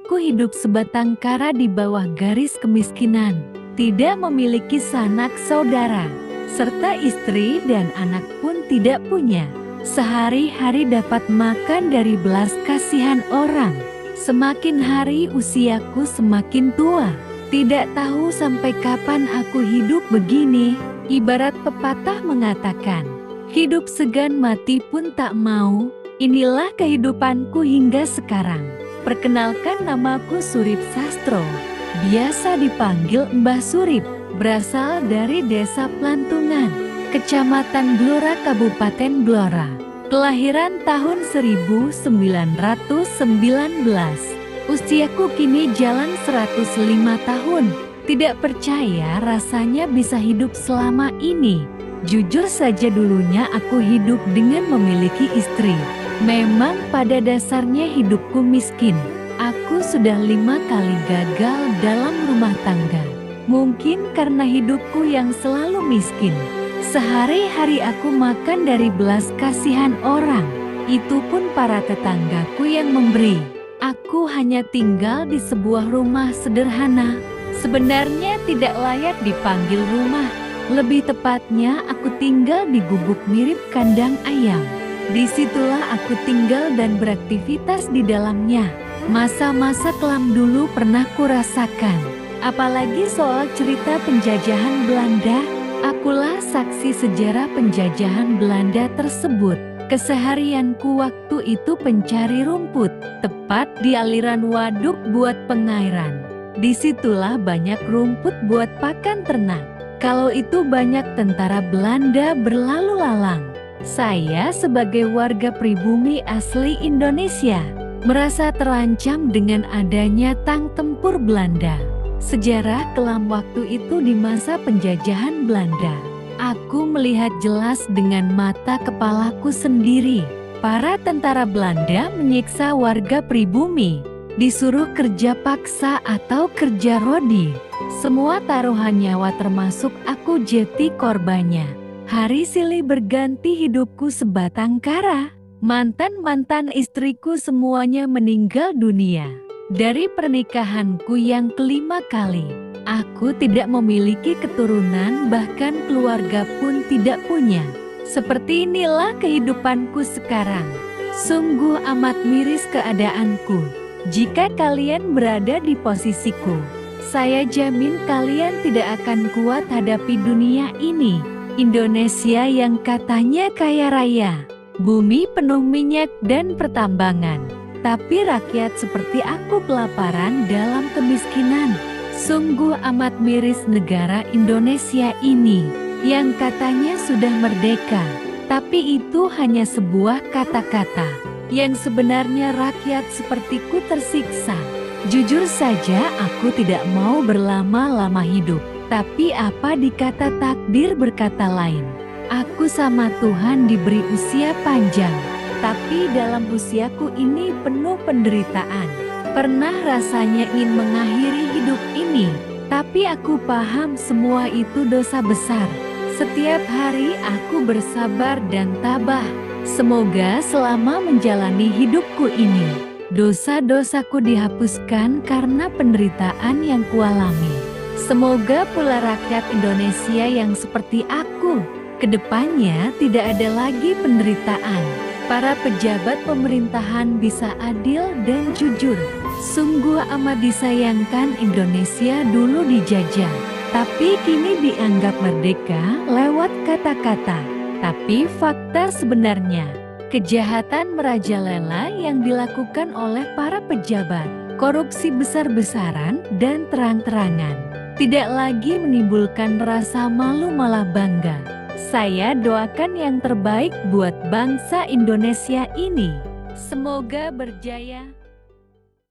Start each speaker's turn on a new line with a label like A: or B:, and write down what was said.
A: Aku hidup sebatang kara di bawah garis kemiskinan, tidak memiliki sanak saudara, serta istri dan anak pun tidak punya. Sehari-hari dapat makan dari belas kasihan orang. Semakin hari usiaku semakin tua. Tidak tahu sampai kapan aku hidup begini. Ibarat pepatah mengatakan, hidup segan mati pun tak mau. Inilah kehidupanku hingga sekarang. Perkenalkan, namaku Surip Sastro. Biasa dipanggil Mbah Surip. Berasal dari Desa Plantungan, Kecamatan Blora, Kabupaten Blora. Kelahiran tahun 1919. Usiaku kini jalan 105 tahun. Tidak percaya rasanya bisa hidup selama ini. Jujur saja dulunya aku hidup dengan memiliki istri. Memang pada dasarnya hidupku miskin. Aku sudah 5 kali gagal dalam rumah tangga. Mungkin karena hidupku yang selalu miskin. Sehari-hari aku makan dari belas kasihan orang. Itu pun para tetanggaku yang memberi. Aku hanya tinggal di sebuah rumah sederhana. Sebenarnya tidak layak dipanggil rumah. Lebih tepatnya aku tinggal di gubuk mirip kandang ayam. Disitulah aku tinggal dan beraktivitas di dalamnya. Masa-masa kelam dulu pernah kurasakan. Apalagi soal cerita penjajahan Belanda, akulah saksi sejarah penjajahan Belanda tersebut. Keseharianku waktu itu pencari rumput, tepat di aliran waduk buat pengairan. Disitulah banyak rumput buat pakan ternak. Kalau itu banyak tentara Belanda berlalu lalang. Saya sebagai warga pribumi asli Indonesia, merasa terancam dengan adanya tang tempur Belanda. Sejarah kelam waktu itu di masa penjajahan Belanda. Aku melihat jelas dengan mata kepalaku sendiri. Para tentara Belanda menyiksa warga pribumi, disuruh kerja paksa atau kerja rodi. Semua taruhan nyawa termasuk aku jadi korbannya. Hari silih berganti hidupku sebatang kara. Mantan-mantan istriku semuanya meninggal dunia. Dari pernikahanku yang kelima kali, aku tidak memiliki keturunan, bahkan keluarga pun tidak punya. Seperti inilah kehidupanku sekarang. Sungguh amat miris keadaanku. Jika kalian berada di posisiku, saya jamin kalian tidak akan kuat hadapi dunia ini. Indonesia yang katanya kaya raya, bumi penuh minyak dan pertambangan. Tapi rakyat seperti aku kelaparan dalam kemiskinan. Sungguh amat miris negara Indonesia ini yang katanya sudah merdeka. Tapi itu hanya sebuah kata-kata yang sebenarnya rakyat sepertiku tersiksa. Jujur saja aku tidak mau berlama-lama hidup. Tapi apa dikata takdir berkata lain. Aku sama Tuhan diberi usia panjang. Tapi dalam usiaku ini penuh penderitaan. Pernah rasanya ingin mengakhiri hidup ini. Tapi aku paham semua itu dosa besar. Setiap hari aku bersabar dan tabah. Semoga selama menjalani hidupku ini, dosa-dosaku dihapuskan karena penderitaan yang kualami. Semoga pula rakyat Indonesia yang seperti aku, kedepannya tidak ada lagi penderitaan. Para pejabat pemerintahan bisa adil dan jujur. Sungguh amat disayangkan Indonesia dulu dijajah, tapi kini dianggap merdeka lewat kata-kata. Tapi fakta sebenarnya, kejahatan merajalela yang dilakukan oleh para pejabat, korupsi besar-besaran dan terang-terangan, tidak lagi menimbulkan rasa malu malah bangga. Saya doakan yang terbaik buat bangsa Indonesia ini. Semoga berjaya.